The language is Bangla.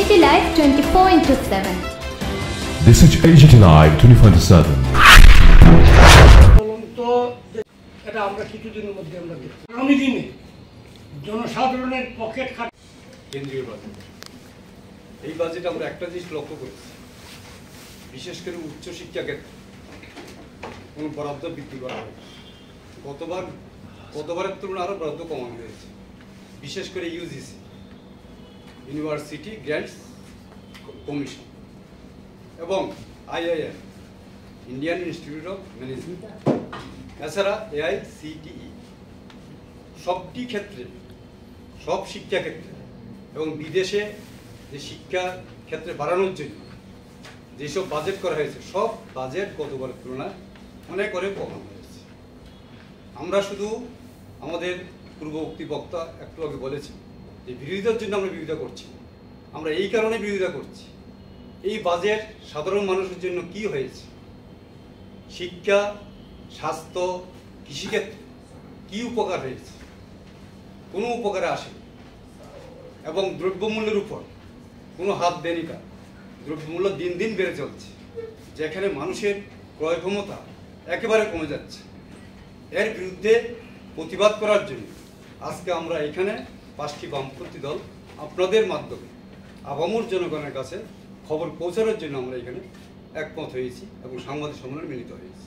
AGT Live 24/7. This is AGT Live 24/7. এটা আমরা কিছুদিনের মধ্যে আমরা আগামী দিনে জনসাধারণের পকেট কেন্দ্রীয় বাজেট এই বাজেট আমরা একটা জিনিস লক্ষ্য করেছি, বিশেষ করে উচ্চশিক্ষা ক্ষেত্রে কোনো বরাদ্দ বৃদ্ধি করা হয়। গতবারের তুলনায় আরও বরাদ্দ কমানো হয়েছে, বিশেষ করে ইউজিসি ইউনিভার্সিটি গ্র্যান্টস কমিশন এবং IIM Indian institute of management, এছাড়া AICTE সবটি ক্ষেত্রে, সব শিক্ষা ক্ষেত্রে এবং বিদেশে যে শিক্ষা ক্ষেত্রে বাড়ানোর জন্য যেসব বাজেট করা হয়েছে, সব বাজেট গতবারের তুলনায় অনেক কমানো হয়েছে। আমরা শুধু আমাদের পূর্ববর্তী বক্তা একটু আগে বলেছি যে বিরোধিতার জন্য আমরা বিরোধিতা করছি, আমরা এই কারণে বিরোধিতা করছি, এই বাজেট সাধারণ মানুষের জন্য কি হয়েছে, শিক্ষা, স্বাস্থ্য, কৃষিক্ষেত্রে কি উপকার হয়েছে, কোনো উপকারে আসে এবং দ্রব্যমূল্যের উপর কোনো হাত দেয়নি। কার দ্রব্যমূল্য দিন দিন বেড়ে চলছে, যেখানে মানুষের ক্রয় ক্ষমতা একেবারে কমে যাচ্ছে। এর বিরুদ্ধে প্রতিবাদ করার জন্য আজকে আমরা এখানে 5টি বামপন্থী দল আপনাদের মাধ্যমে আপামর জনগণের কাছে খবর পৌঁছানোর জন্য আমরা এখানে একমত হয়েছি এবং সাংবাদিক সম্মেলনে মিলিত হয়েছি।